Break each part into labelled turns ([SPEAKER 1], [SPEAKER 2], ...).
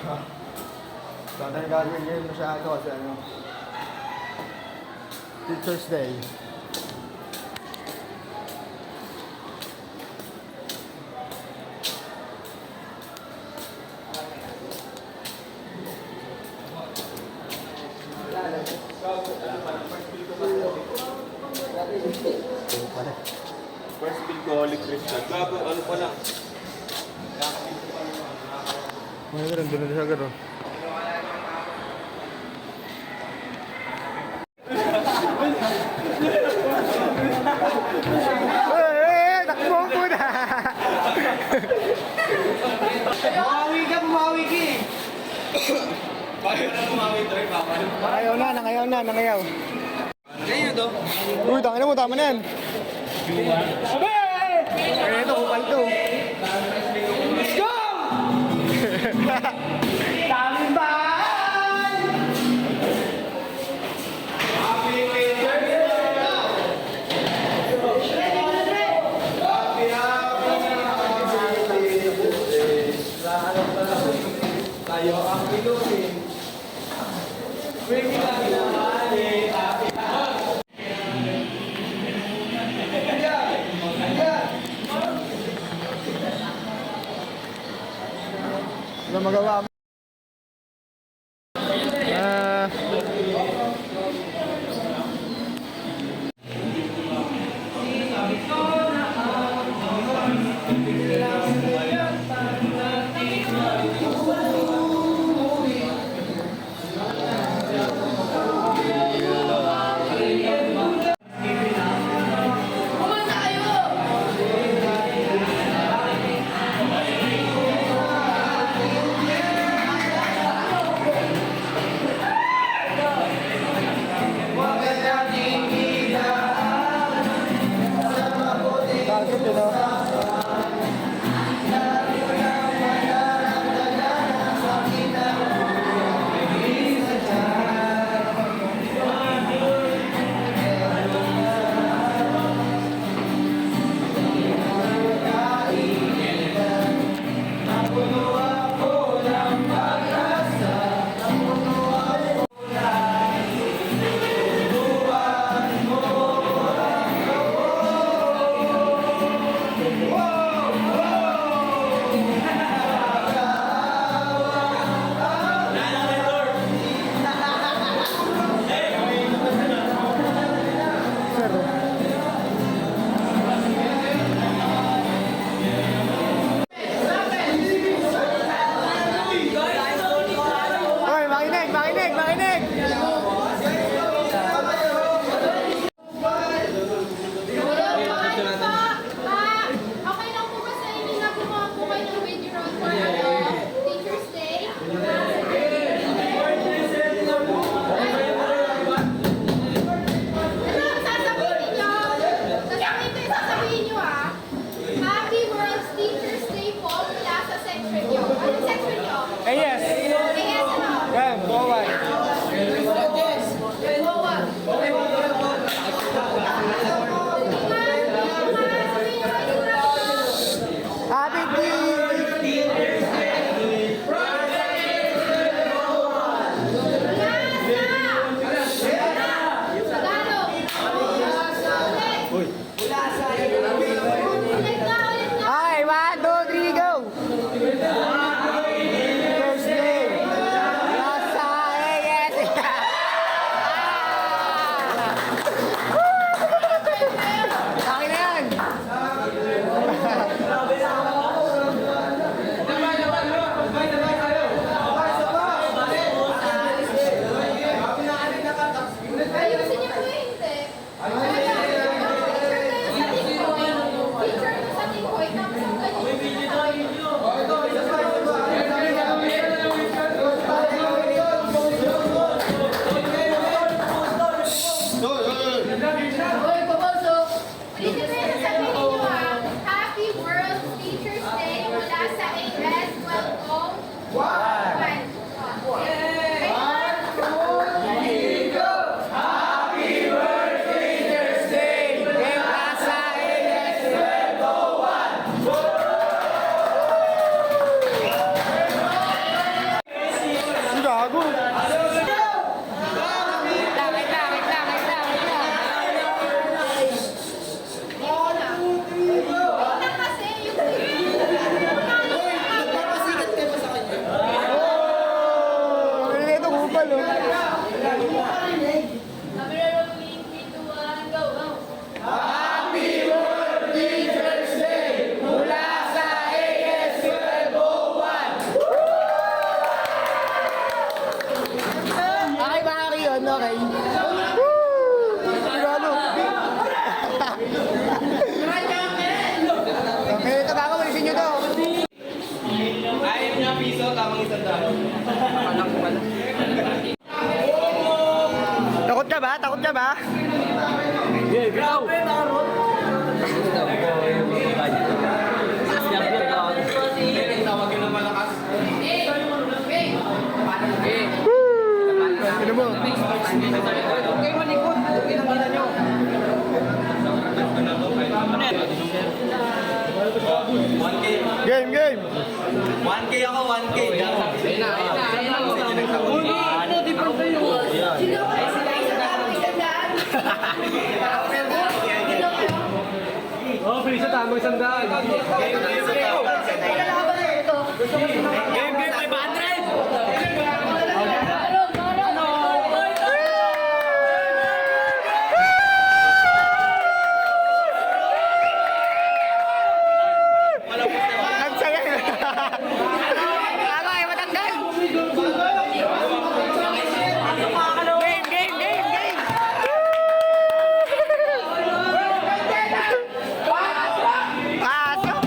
[SPEAKER 1] Sana yung gagawin ngayon masyado kasi ano, Teacher's Day.
[SPEAKER 2] First bill ko, Holy Christian. Gago, ano pa lang?
[SPEAKER 1] Mga ganun, doon na siya gano'n. Takbo ko na!
[SPEAKER 3] Bumawi ka eh.
[SPEAKER 2] Bakit na bumawi ito rin, Papa?
[SPEAKER 1] Nangayaw.
[SPEAKER 2] Ganyan to?
[SPEAKER 1] Uy, tangin na mo, tama na yan. Kaya ito, kupal to.
[SPEAKER 3] Let's go! Daming bahay!
[SPEAKER 2] Happy Teacher's Day! Tayo ang pinusin. Bring it up na mali. Happy
[SPEAKER 1] Ano magawa mo?
[SPEAKER 2] piso, tamang 100. Anak ko pala.
[SPEAKER 1] Takot ka ba? Takot ka ba?
[SPEAKER 2] Yeah, bro! Tawagin na malakas.
[SPEAKER 1] Ano mo?
[SPEAKER 3] Okay, malikot. Okay, nakita nyo.
[SPEAKER 1] Game, game.
[SPEAKER 2] 1K ako, 1K.
[SPEAKER 3] Ano, di pa kayo?
[SPEAKER 1] Oh, please, sa tamang 100.
[SPEAKER 2] Game, 500!
[SPEAKER 1] Ang saya. Ano ay matanggal? Game, game, game, game. Pasok.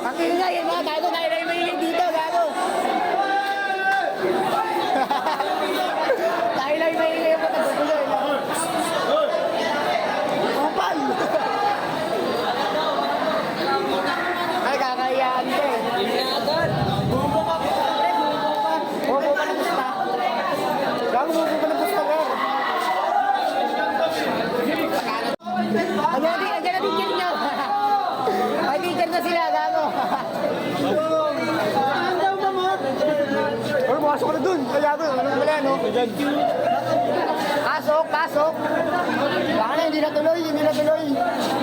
[SPEAKER 1] Ang ingay, yun mga gago. Dahil ay mahilig dito, gago. Dahil ay mahilig mo nagugulo, eh. Kupal. Ay, kakayaan ko, eh. Bubo ka, pre. Bubo ka ng pusta. Gago, bubo ka ng pusta, eh. Andiyan na teacher niya. Ay, teacher na sila, gago. Ay, pasok ka na dun. Ay, gago. Anong pala, no? Pasok, pasok. Baka na, hindi natuloy, hindi natuloy.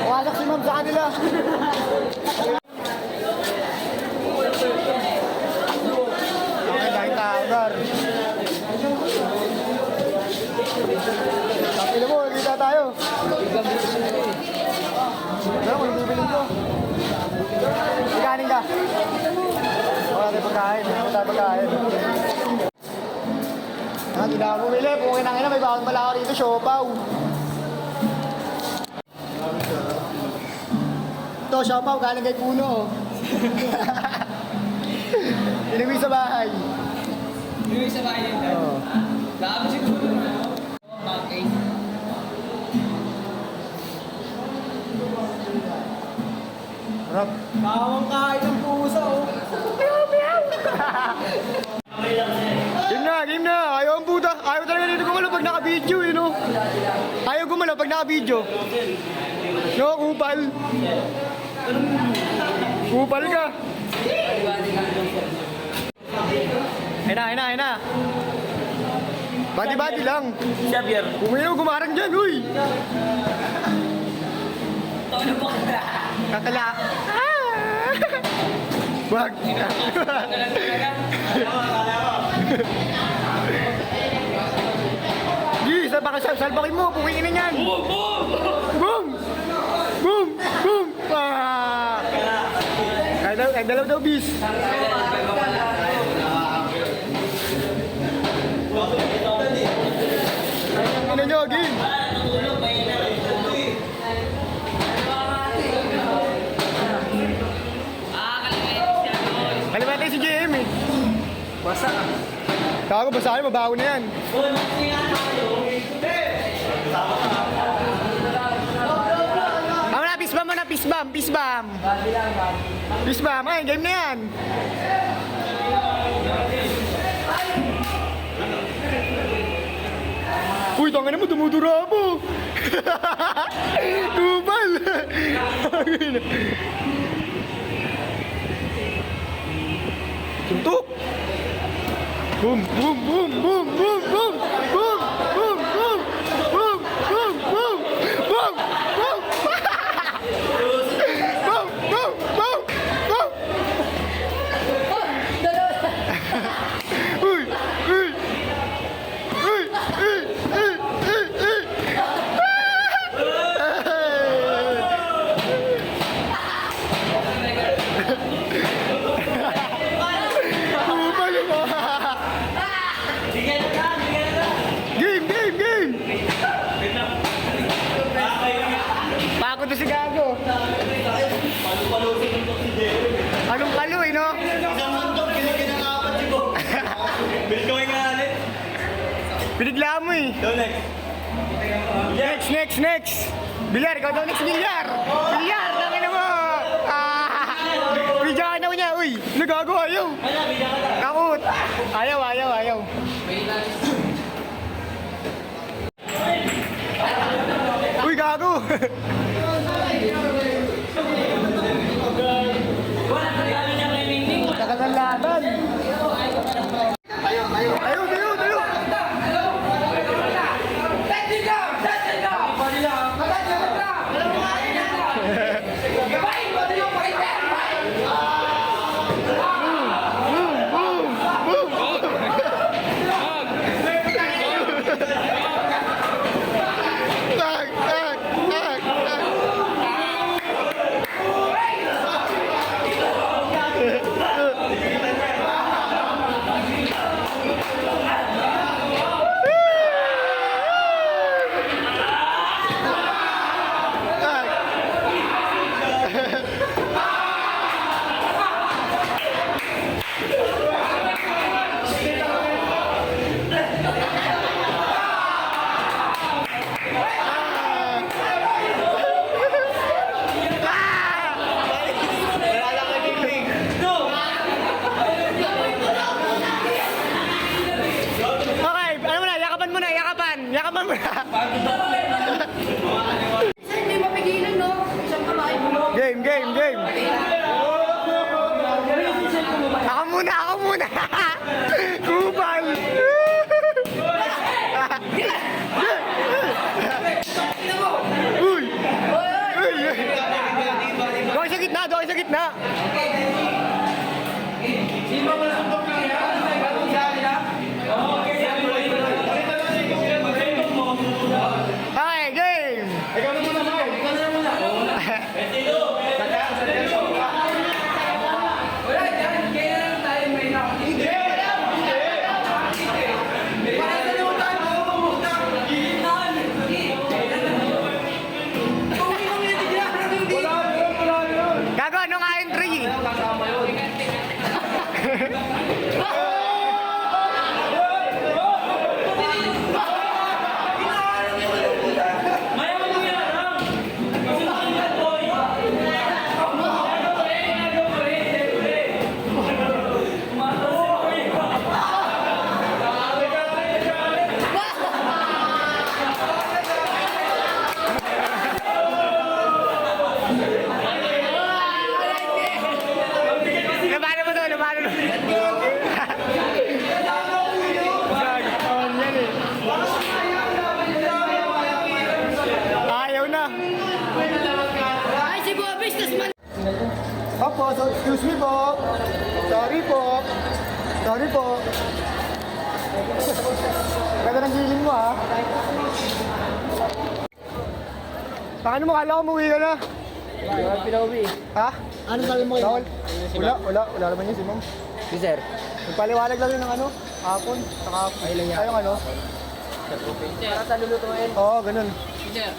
[SPEAKER 1] Pumasok si ma'am sa kanila. Okay, dahil tagar. Tapila mo, kita tayo. Pero kung bibiling ko. Ikanin ka. Wala tayo pagkain. Wala tayo pagkain. Hindi na ako bumili. Pungin ang ina. May bakon pala ako rito. Siopaw. Ito, siopaw. Galing kay Puno. Inuwi sa bahay.
[SPEAKER 3] Yung isa ba yun?
[SPEAKER 1] Oo.
[SPEAKER 3] Dami siguro. Okay.
[SPEAKER 1] Harap.
[SPEAKER 3] Bawang kain ng puso.
[SPEAKER 1] Game na. Ayaw ang puta. Ayaw talaga dito gumalaw pag naka-video, you know. Ayaw gumalaw pag naka-video. No, kupal. Kupal ka. Ayun na. Bati-bati lang.
[SPEAKER 2] Xavier.
[SPEAKER 1] Kumayaw, gumarang dyan, uy. Kakala. Wag. Gi, salbakin mo, pukin na yan. Boom! Boom! Boom! Boom! Ah! Ay, dalaw daw, bis. Ano nyo, Gi? Kalimatay si JM eh.
[SPEAKER 2] Basa.
[SPEAKER 1] Kago, basahin, mabaho na yan. Tama na, pisbam mo na, pisbam. Pisbam, ay, game na yan. Uy, tangan mo, dumudura mo. Tubal. Suntok. Boom, boom, boom, boom, boom, boom, boom, boom, boom, boom, boom, boom, boom, boom. Boom, boom, boom, boom. Uy, uy. Uy, uy, uy, uy. mo eh. Next. Bilyar, ikaw daw next bilyar. Bilyar, tangin mo. Bidya ka daw niya. Uy, nagago, ayaw. Takot. Ayaw. Uy, gago. Tagal ng laban. Ayaw. Okay, ano mo na, yakapan mo na.
[SPEAKER 4] Hindi mapigilan, no? Isang kamay mo.
[SPEAKER 1] Game. Ako muna. Kupal. Uy. Doon sa gitna. Okay, game. Gago, ano nga entry? Labanan mo to. Ayaw na.
[SPEAKER 4] Ay, si Bobis, tas man.
[SPEAKER 1] Opo, so excuse me po. Sorry po. Ganda ng giling mo ha. Paano mo kala ko umuwi ka na?
[SPEAKER 3] Pinauwi.
[SPEAKER 1] Ha?
[SPEAKER 3] Ano sabi mo
[SPEAKER 1] Bawal? Wala naman yun si ma'am.
[SPEAKER 3] Si sir.
[SPEAKER 1] Nagpaliwanag lang yun ng ano, hapon, saka ayong ano.
[SPEAKER 3] Para sa lulutuin.
[SPEAKER 1] Oo, ganun.
[SPEAKER 3] Si sir.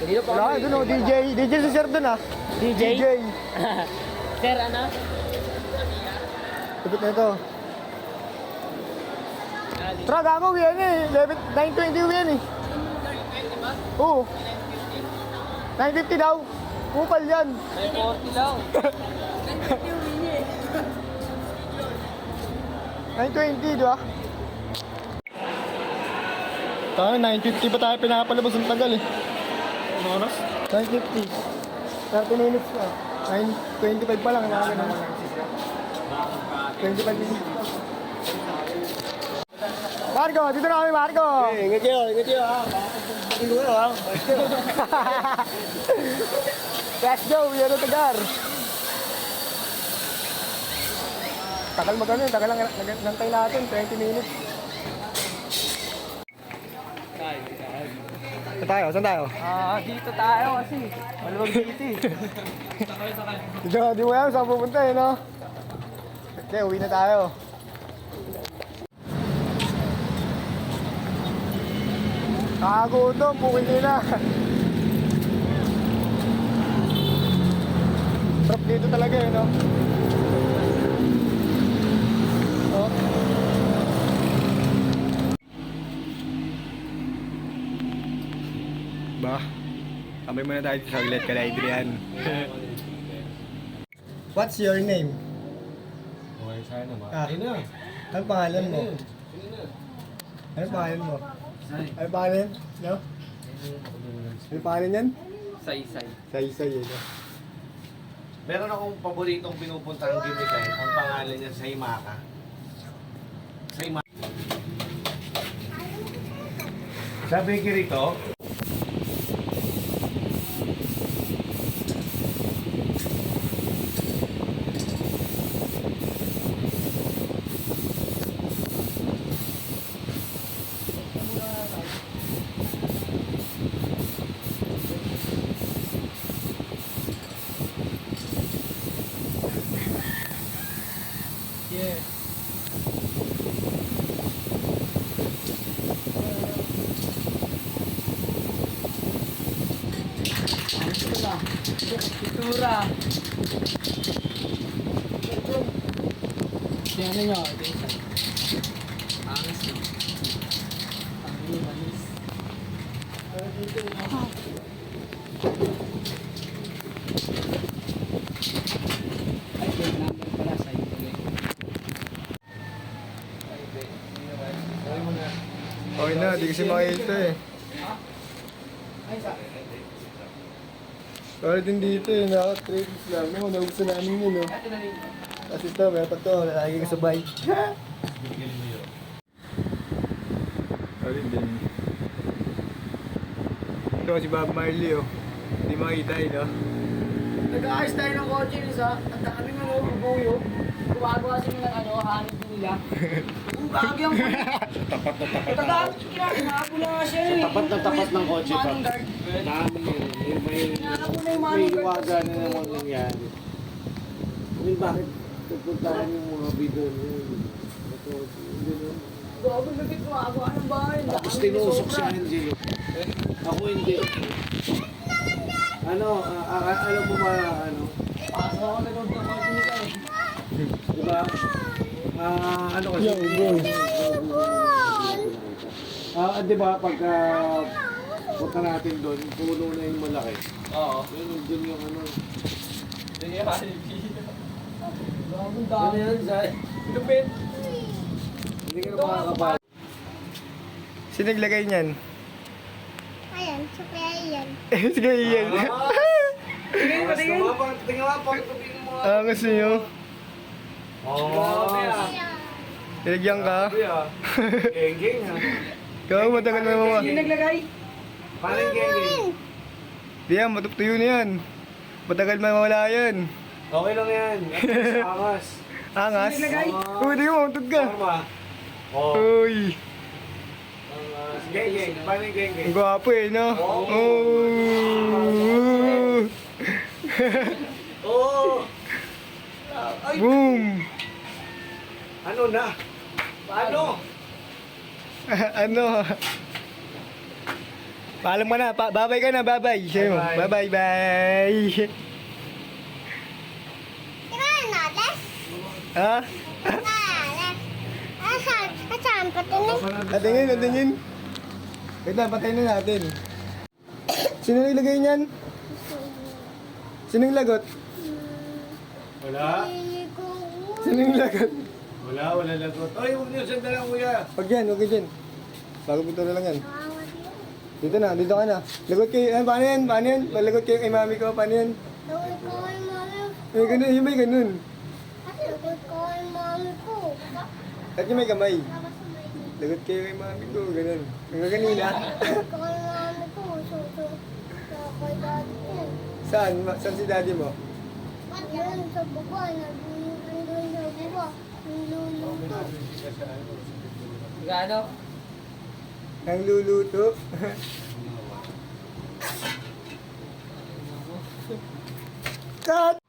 [SPEAKER 3] Kanino pa
[SPEAKER 1] Wala, dun oh, DJ si sir dun ah. DJ.
[SPEAKER 3] Sir, ano?
[SPEAKER 1] Tupit na ito. Tara, gago, yan eh. 9:20 yan eh. Oo. 9:50 daw. Kupal yan.
[SPEAKER 3] 9:40 lang.
[SPEAKER 1] 9:20, di ba? Tayo, 9:50 pa tayo pinapalabas ang tagal eh. Ano oras? 9:50. 30 minutes pa. 9:25 pa lang. 25 minutes pa. Marco, dito na kami, Marco!
[SPEAKER 3] Ingat kayo ha. Tingnan mo ha.
[SPEAKER 1] Let's go, yan ang tagar. Tagal lang nantay natin, 20 minutes. Saan tayo?
[SPEAKER 3] Dito tayo kasi. Maluwag dito eh.
[SPEAKER 1] Di mo yan, saan pupunta eh, no? Okay, uwi na tayo. Nakagutom, pukin nila. Sarap dito talaga eh, no? Oh. Ba? Kamay muna tayo sa saglit kay Adrian. What's your name?
[SPEAKER 2] Okay, sa'yo naman.
[SPEAKER 1] Ah.
[SPEAKER 2] Ayun na.
[SPEAKER 1] Anong pangalan mo? Anong pangalan mo? Anong pangalan? No? Anong pangalan yan?
[SPEAKER 3] Say-say.
[SPEAKER 1] Say-say eh. No?
[SPEAKER 2] Meron akong paboritong pinupuntang gimikan. Ang pangalan niya Saimaka. Saimaka. Sabi ko rito,
[SPEAKER 3] Yeah. Pintura. Tingnan nyo, ito isa. Angis no. Manis. Ay, plate number pala sa ito.
[SPEAKER 1] Okay na, di kasi makita eh. Pero din dito eh, naka-3 weeks lang. No, naubusan namin yun, no? Kasi ito, meron pa ito, lalagi ka sa bike. Pero din. Ito si Bob Marley, oh. Hindi makita eh, no?
[SPEAKER 4] Nag-aayos tayo ng kotse isa. Ang dami mo no, bubuyo. Gumagawa sila ng ano, hanip nila. Ang bagay ang
[SPEAKER 2] tapat na tapat.
[SPEAKER 4] Tatakot kina, inaabo na nga siya eh.
[SPEAKER 2] Tapat na tapat ng kotse pa.
[SPEAKER 4] Manong guard.
[SPEAKER 2] Dami yun.
[SPEAKER 4] Inaabo na yung
[SPEAKER 2] May
[SPEAKER 4] manong guard.
[SPEAKER 2] iwaga na naman nangyari. Hindi bakit pupuntahan yung mga bidon yun. Ito, hindi no?
[SPEAKER 4] Gago, lagit gumagawa ng bahay.
[SPEAKER 2] Tapos tinusok si Angelo. Ako hindi. Ano, alam mo ba, ano?
[SPEAKER 4] Pasok ako na loob ng kotse nila eh.
[SPEAKER 2] Diba? Ano kasi?
[SPEAKER 1] Yo, bro.
[SPEAKER 2] Diba, pagka punta natin doon, puno na yung malaki.
[SPEAKER 3] Oo.
[SPEAKER 2] Yun, doon yung ano.
[SPEAKER 3] Tingnan ka ni
[SPEAKER 4] Gago,
[SPEAKER 2] Ano
[SPEAKER 4] dami.
[SPEAKER 2] yan, Zay?
[SPEAKER 3] Lupit.
[SPEAKER 2] Hindi ka na makakapal.
[SPEAKER 1] Sino naglagay niyan?
[SPEAKER 5] Ayan, supaya yan.
[SPEAKER 1] Sige, Ian.
[SPEAKER 2] Tingin pa, tingin. Tingin nga, pagtapin mo.
[SPEAKER 1] Kasi nyo.
[SPEAKER 2] Oh,
[SPEAKER 1] Nilagyan ka.
[SPEAKER 2] Geng-geng ha.
[SPEAKER 1] Ikaw, matagal na mga.
[SPEAKER 4] Sino naglagay?
[SPEAKER 2] Parang geng-geng.
[SPEAKER 1] Di yan, matutuyo na yan. Matagal mawala yan.
[SPEAKER 2] Okay lang yan. Angas.
[SPEAKER 1] Angas?
[SPEAKER 4] Naglagay?
[SPEAKER 1] Uy, di ka, mamutog ka.
[SPEAKER 2] Tama. Oh.
[SPEAKER 1] Uy,
[SPEAKER 2] Angas. Geng-geng. Parang geng-geng.
[SPEAKER 1] ang gwapo eh, no?
[SPEAKER 2] Oo.
[SPEAKER 1] Oh.
[SPEAKER 2] Oh. Ay,
[SPEAKER 1] Boom!
[SPEAKER 2] ano na? Paano?
[SPEAKER 1] Ano? Paalam ka na, babay ka na, babay. Sa'yo,
[SPEAKER 2] Bye-bye.
[SPEAKER 1] bye-bye.
[SPEAKER 5] Tirahan natin.
[SPEAKER 1] Ha?
[SPEAKER 5] Natin. Asan? Patingin.
[SPEAKER 1] Natingin, natingin. Wait na, patayin na natin. Sino naglagay niyan? Sino lagot?
[SPEAKER 2] Wala.
[SPEAKER 1] Sino lagot?
[SPEAKER 2] Wala lagot. Ay, huwag niyo sandalan, kuya.
[SPEAKER 1] Huwag yan, huwag dyan. Bago pito na lang yan. Dito na, dito ka na. Lagot kayo, paano yan? Paano yan? Lagot kayo kay mami ko, paano yan?
[SPEAKER 5] Lagod ko kay mami.
[SPEAKER 1] May ganun, yung may ganun.
[SPEAKER 5] Lagod ko kay mami ko.
[SPEAKER 1] At yung may kamay. Lagot kayo kay mami ko, ganun. Hanggang kanina.
[SPEAKER 5] Lagod ko kay mami ko. So, kay daddy yan.
[SPEAKER 1] Saan? Saan si daddy mo?
[SPEAKER 5] Yan, sa baba. Nandun sa baba. Niluluto.
[SPEAKER 3] Gaano?
[SPEAKER 1] Ang luluto. Cut!